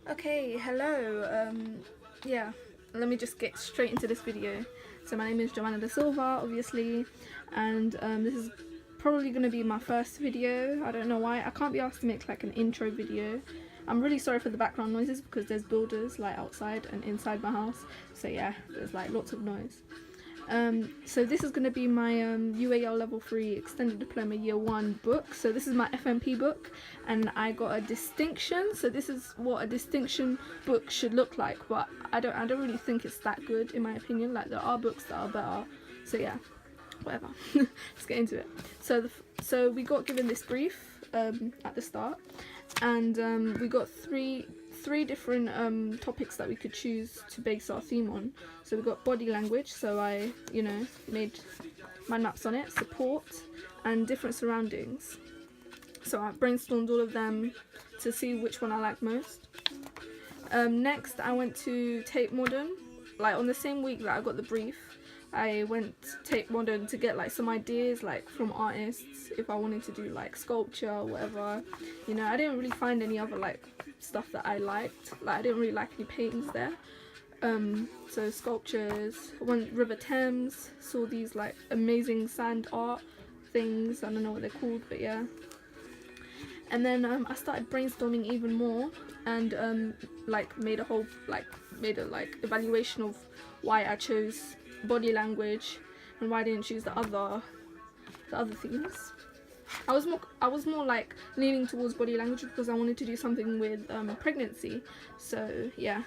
Okay, hello. Yeah, let me just get straight into this video. So my name is Joanna Da Silva, obviously, and this is probably going to be my first video. I don't know why. I can't be asked to make like an intro video. I'm really sorry for the background noises because there's builders like outside and inside my house. So yeah, there's like lots of noise. So this is going to be my UAL Level 3 Extended Diploma Year 1 book. So this is my FMP book and I got a distinction. So this is what a distinction book should look like, but I don't really think it's that good in my opinion. Like there are books that are better. So yeah, whatever. Let's get into it. So we got given this brief at the start, and we got three different topics that we could choose to base our theme on. So we got body language, so I made mind maps on it, support, and different surroundings. So I brainstormed all of them to see which one I like most. Next I went to Tape Modern. Like on the same week that I got the brief, I went to Tape Modern to get like some ideas like from artists if I wanted to do like sculpture or whatever. I didn't really find any other like stuff that I liked. Like I didn't really like any paintings there. So sculptures. I went River Thames, saw these like amazing sand art things. I don't know what they're called, but yeah. And then I started brainstorming even more and made a evaluation of why I chose body language and why I didn't choose the other themes. I was more like leaning towards body language because I wanted to do something with pregnancy. So yeah.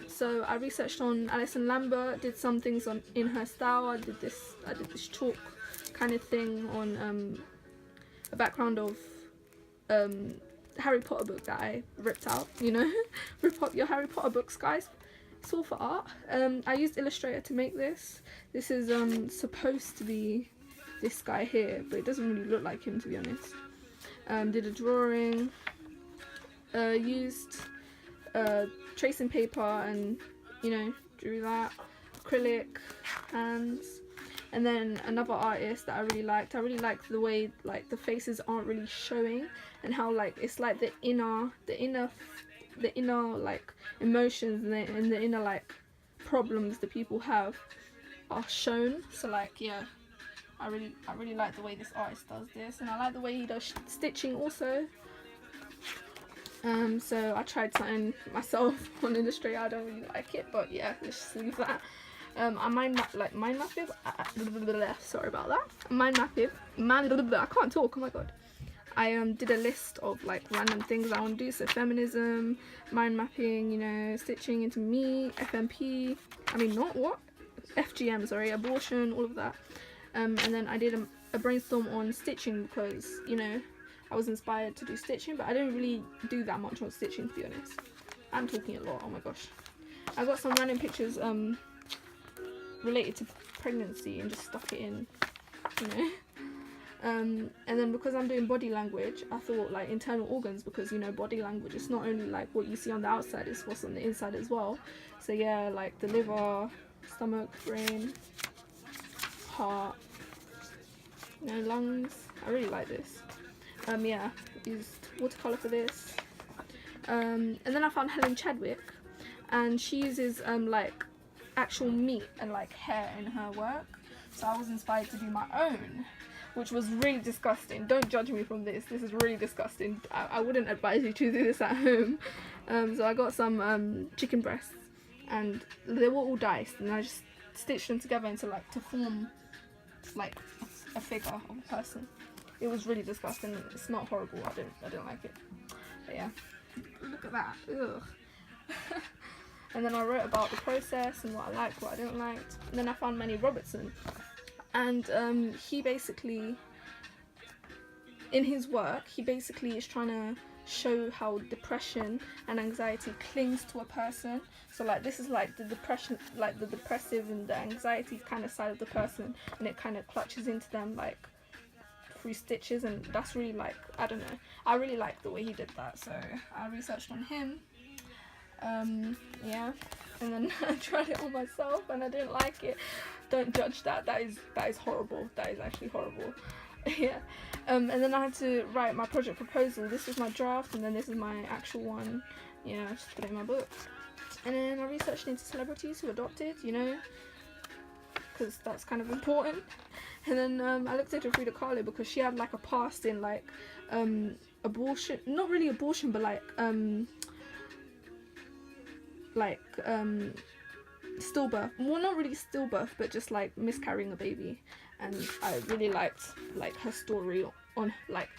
So I researched on Alison Lambert, did some things in her style. I did this chalk kind of thing on a background of Harry Potter book that I ripped out. Rip up your Harry Potter books, guys. It's all for art. I used Illustrator to make this. This is supposed to be this guy here, but it doesn't really look like him, to be honest. Did a drawing, used tracing paper and drew that, acrylic hands. And then another artist that I really liked the way like the faces aren't really showing, and how like it's like the inner like emotions and the inner like problems that people have are shown. So like yeah, I really like the way this artist does this, and I like the way he does stitching also. So I tried something myself on Illustrator. I don't really like it, but yeah, let's just leave that. I mind map sorry about that. I can't talk. Oh my god. I did a list of like random things I want to do. So feminism, mind mapping, stitching into me, FMP. I mean not what? FGM, sorry, abortion, all of that. And then I did a brainstorm on stitching because I was inspired to do stitching, but I didn't really do that much on stitching, to be honest. I'm talking a lot. Oh my gosh. I got some random pictures related to pregnancy and just stuck it in, and then because I'm doing body language, I thought like internal organs, because body language is not only like what you see on the outside, it's what's on the inside as well. So yeah, like the liver, stomach, brain, heart, lungs. I really like this. Yeah, used watercolor for this. And then I found Helen Chadwick, and she uses like actual meat and like hair in her work, so I was inspired to do my own, which was really disgusting. Don't judge me from this. This is really disgusting. I wouldn't advise you to do this at home. So I got some chicken breasts, and they were all diced, and I just stitched them together into to form like a figure of a person. It was really disgusting. It's not horrible. I didn't like it. But yeah, look at that. Ugh. And then I wrote about the process and what I liked, what I didn't like. And then I found Manny Robertson, and he basically, in his work, he basically is trying to show how depression and anxiety clings to a person. So like this is like the depression, like the depressive and the anxiety kind of side of the person, and it kind of clutches into them like through stitches, and that's really like, I don't know, I really like the way he did that, so I researched on him. Yeah, and then I tried it on myself and I didn't like it. Don't judge that. That is horrible. That is actually horrible. Yeah. And then I had to write my project proposal. This was my draft, and then this is my actual one. Yeah, I just put it in my book. And then I researched into celebrities who adopted, you know, because that's kind of important. And then I looked into Frida Kahlo because she had like a past in like abortion, not really abortion, but like stillbirth. Well, not really stillbirth, but just like miscarrying a baby. And I really liked like her story on like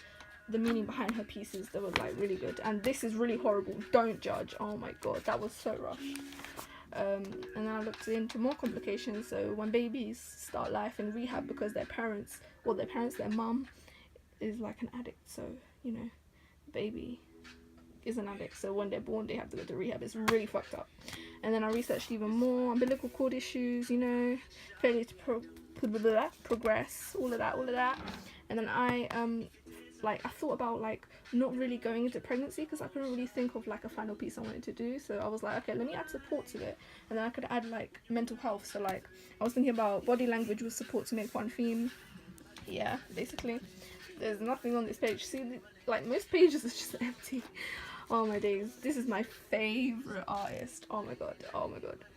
the meaning behind her pieces. That was like really good. And this is really horrible. Don't judge. Oh my god, that was so rushed. And then I looked into more complications. So when babies start life in rehab because their mum is like an addict. So you know, the baby is an addict. So when they're born, they have to go to rehab. It's really fucked up. And then I researched even more umbilical cord issues. You know, failure to progress, all of that. And then I thought about like not really going into pregnancy because I couldn't really think of like a final piece I wanted to do. So I was like, okay, let me add support to it, and then I could add like mental health. So like I was thinking about body language with support to make one theme. Yeah, basically there's nothing on this page. See, like most pages is just empty. Oh my days, this is my favorite artist. Oh my god,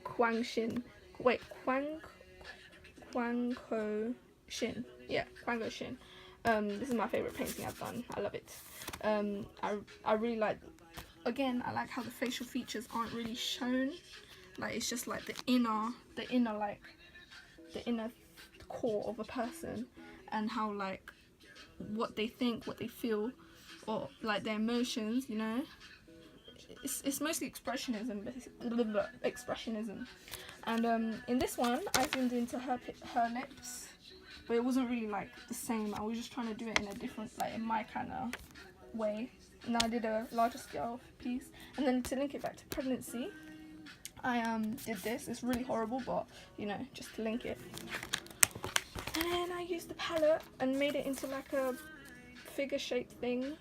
Kwang Shin. Wait, Kwangho Shin. Yeah, Kwangho Shin. This is my favorite painting I've done. I love it. I really like, again, I like how the facial features aren't really shown. Like it's just like the inner core of a person, and how like what they think, what they feel, or like their emotions, you know. It's mostly expressionism. And in this one I zoomed into her lips, but it wasn't really like the same. I was just trying to do it in a different, like in my kind of way. And I did a larger scale piece. And then to link it back to pregnancy, I did this. It's really horrible, but you know, just to link it. And then I used the palette and made it into like a figure shaped thing.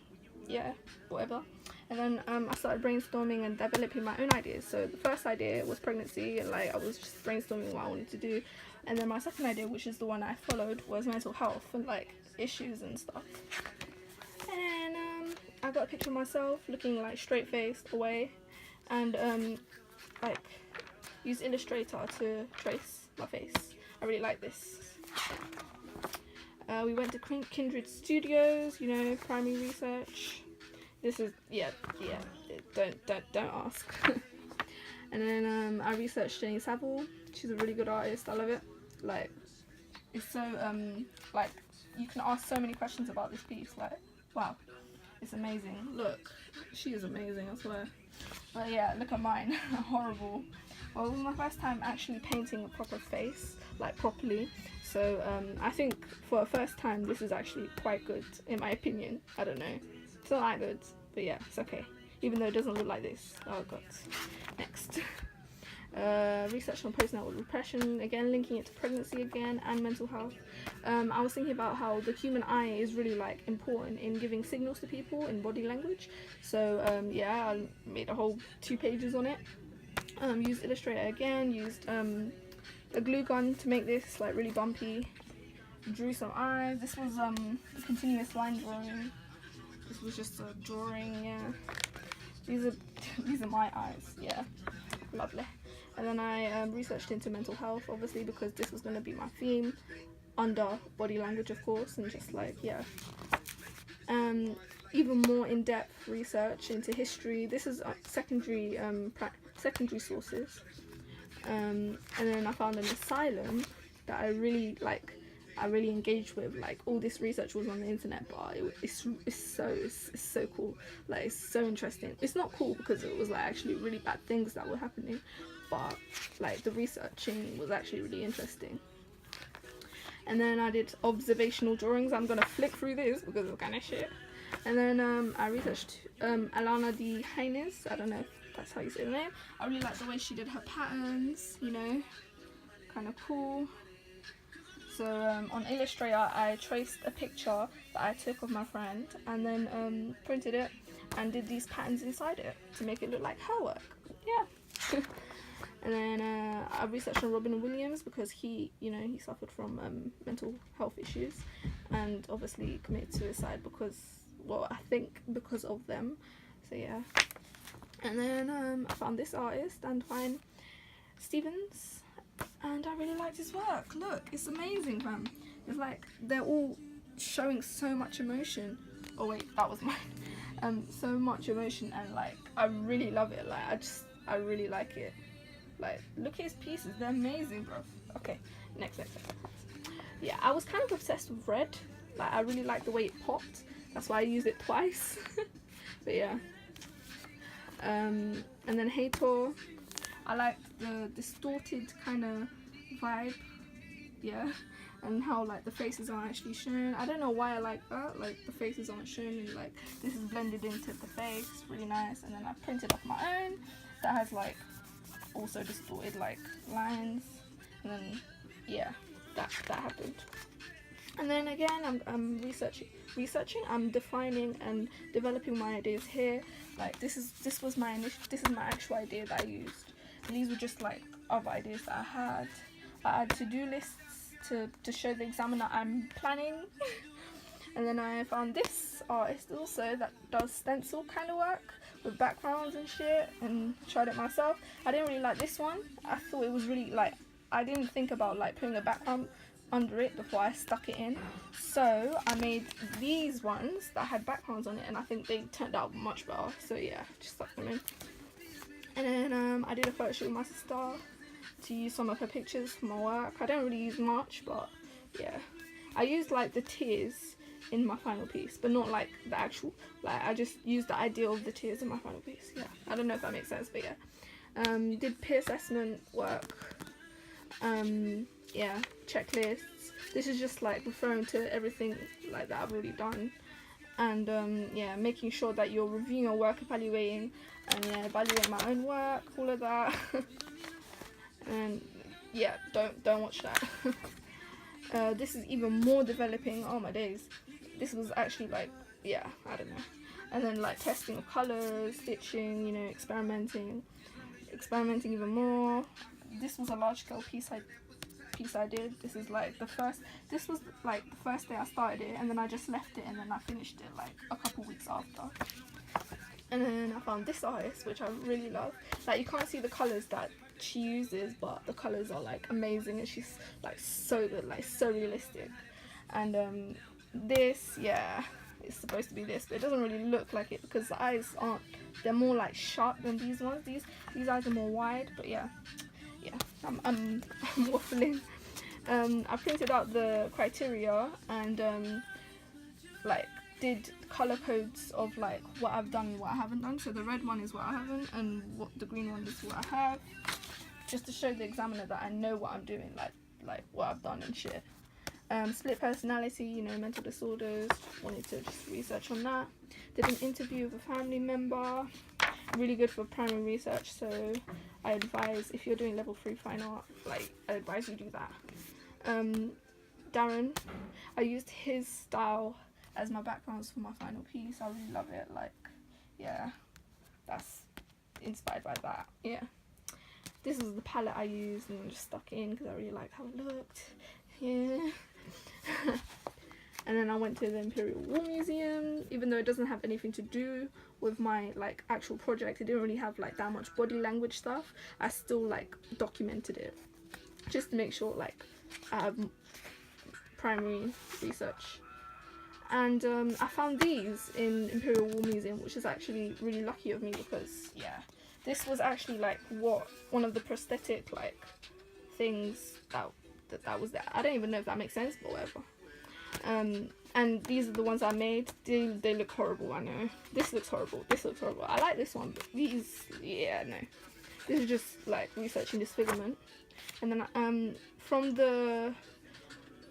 Yeah, whatever. And then I started brainstorming and developing my own ideas. So the first idea was pregnancy, and like I was just brainstorming what I wanted to do. And then my second idea, which is the one I followed, was mental health and like issues and stuff. And I got a picture of myself looking like straight faced away, and like use Illustrator to trace my face. I really like this. We went to Kindred Studios, you know, primary research. This is don't ask. And then I researched Jenny Saville. She's a really good artist. I love it. Like it's so like you can ask so many questions about this piece. Like wow, it's amazing. Look, she is amazing, I swear. But yeah, look at mine. Horrible. Well, it was my first time actually painting a proper face, like properly. So I think for a first time this is actually quite good in my opinion. I don't know. It's not that good, but yeah, it's okay. Even though it doesn't look like this. Oh god. Next. Research on postnatal depression, again linking it to pregnancy again and mental health. I was thinking about how the human eye is really like important in giving signals to people in body language. So yeah, I made a whole 2 pages on it. Used Illustrator again, used a glue gun to make this like really bumpy. Drew some eyes. This was a continuous line drawing. This was just a drawing, yeah. These are my eyes, yeah. Lovely. And then I researched into mental health, obviously, because this was going to be my theme, under body language, of course, and just like, yeah. Even more in-depth research into history. This is secondary sources. And then I found an asylum that I really engaged with. Like all this research was on the internet, but it's so cool. Like it's so interesting. It's not cool because it was like actually really bad things that were happening, but like the researching was actually really interesting. And then I did observational drawings. I'm gonna flick through this because it's kind of shit. And then I researched Alana D. Haynes. I don't know if that's how you say the name. I really like the way she did her patterns, you know, kind of cool. So on Illustrator I traced a picture that I took of my friend and then printed it and did these patterns inside it to make it look like her work. Yeah. And then I researched on Robin Williams because he, you know, he suffered from mental health issues and obviously committed suicide because, well, I think because of them. So yeah. And then I found this artist, Fine Stevens, and I really liked his work. Look, it's amazing, fam. It's like they're all showing so much emotion. Oh wait, that was mine. So much emotion, and like I really love it. Like I really like it. Like, look at his pieces, they're amazing, bro. Okay, next. Yeah, I was kind of obsessed with red. Like, I really like the way it popped. That's why I used it twice. But yeah. And then Hator, I like the distorted kind of vibe. Yeah. And how like the faces aren't actually shown. I don't know why I like that. Like the faces aren't shown and like this is blended into the face. Really nice. And then I printed off my own that has like also distorted like lines, and then yeah, that happened. And then again I'm researching, I'm defining and developing my ideas here. Like this is my actual idea that I used. And these were just like other ideas that I had. I had to-do lists to show the examiner I'm planning. And then I found this artist also that does stencil kind of work with backgrounds and shit, and tried it myself. I didn't really like this one. I thought it was really like, I didn't think about like putting a background under it before I stuck it in. So I made these ones that had backgrounds on it, and I think they turned out much better. So yeah, just stuck them in. And then I did a photo shoot with my sister to use some of her pictures for my work. I don't really use much, but yeah. I used like the tears in my final piece, but not like the actual, like I just used the idea of the tears in my final piece. Yeah, I don't know if that makes sense, but yeah. Did peer assessment work, yeah, checklists. This is just like referring to everything like that I've already done, and yeah, making sure that you're reviewing your work, evaluating, and yeah, evaluating my own work, all of that. And yeah, don't watch that. This is even more developing. Oh my days, this was actually like, yeah, I don't know. And then like testing of colors, stitching, you know, experimenting even more. This was a large scale piece I did. This was like the first day I started it, and then I just left it, and then I finished it like a couple weeks after. And then I found this artist, which I really love. Like, you can't see the colors that she uses, but the colors are like amazing, and she's like so good, like so realistic. And this, yeah, it's supposed to be this, but it doesn't really look like it because the eyes aren't, they're more like sharp than these ones. These eyes are more wide, but yeah, I'm waffling. I printed out the criteria and like did color codes of like what I've done and what I haven't done. So the red one is what I haven't, and what the green one is what I have, just to show the examiner that I know what I'm doing, like what I've done and shit. Split personality, you know, mental disorders, wanted to just research on that. Did an interview with a family member, really good for primary research, so I advise, if you're doing level 3 fine art, like I advise you do that. Darren, I used his style as my backgrounds for my final piece. I really love it. Like, yeah, that's inspired by that. Yeah, this was the palette I used and I just stuck in because I really liked how it looked. Yeah. And then I went to the Imperial War Museum. Even though it doesn't have anything to do with my like actual project, it didn't really have like that much body language stuff, I still like documented it just to make sure like I have primary research. And I found these in Imperial War Museum, which is actually really lucky of me because, yeah, this was actually like one of the prosthetic like things that was there. I don't even know if that makes sense, but whatever. And these are the ones I made. They look horrible, I know. This looks horrible. This looks horrible. I like this one, but these, yeah, no. This is just like researching disfigurement. And then from the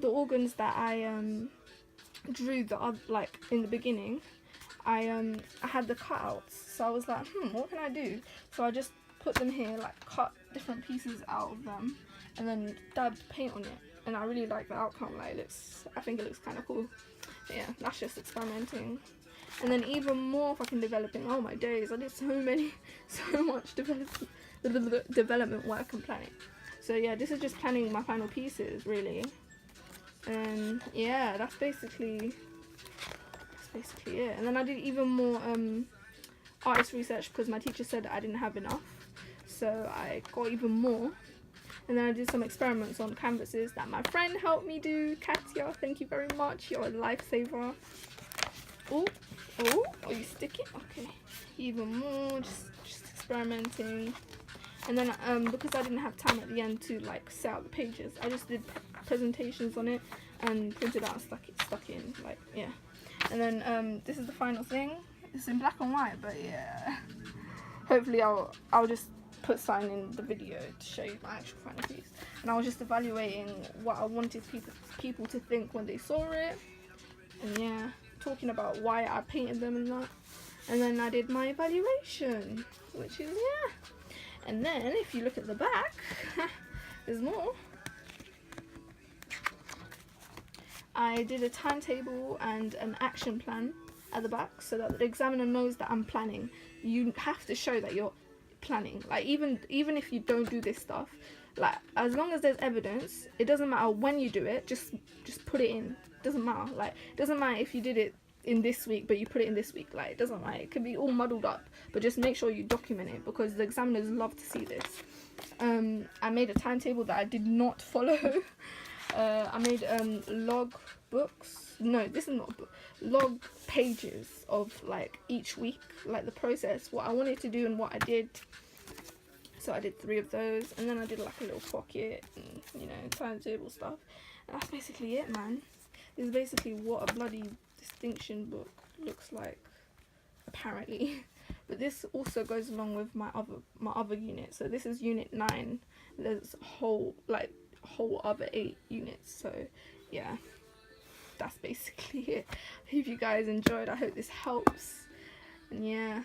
organs that I drew like in the beginning, I had the cutouts, so I was like, what can I do? So I just put them here, like cut different pieces out of them and then dabbed paint on it, and I really like the outcome. Like, I think it looks kind of cool. But yeah, that's just experimenting. And then even more fucking developing. Oh my days, I did so much development work and planning. So yeah, this is just planning my final pieces really. And yeah, that's basically it. And then I did even more artist research because my teacher said I didn't have enough, so I got even more. And then I did some experiments on canvases that my friend helped me do. Katia, thank you very much, you're a lifesaver. Oh, are you sticking? Okay, even more, just experimenting. And then because I didn't have time at the end to like set out the pages, I just did presentations on it and printed out and stuck in, like, yeah. And then this is the final thing. It's in black and white, but yeah, hopefully I'll just put something in the video to show you my actual final piece. And I was just evaluating what I wanted people to think when they saw it, and yeah, talking about why I painted them and that. And then I did my evaluation, which is, yeah. And then if you look at the back, there's more. I did a timetable and an action plan at the back so that the examiner knows that I'm planning. You have to show that you're planning. Like even if you don't do this stuff, like as long as there's evidence, it doesn't matter when you do it, just put it in. It doesn't matter. Like it doesn't matter if you did it in this week but you put it in this week. Like it doesn't matter. It could be all muddled up, but just make sure you document it because the examiners love to see this. I made a timetable that I did not follow. I made log books. No, this is not a book. Log pages of like each week, like the process, what I wanted to do and what I did. So I did 3 of those, and then I did like a little pocket and, you know, timetable stuff. And that's basically it, man. This is basically what a bloody distinction book looks like, apparently. But this also goes along with my other unit. So this is unit 9. There's whole other 8 units. So yeah, that's basically it. I hope you guys enjoyed. I hope this helps. And yeah,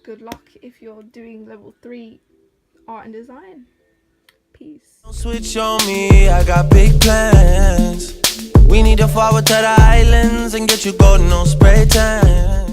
good luck if you're doing level 3 art and design. Peace. Don't switch on me, I got big plans. We need to forward to the islands and get you golden on spray tan.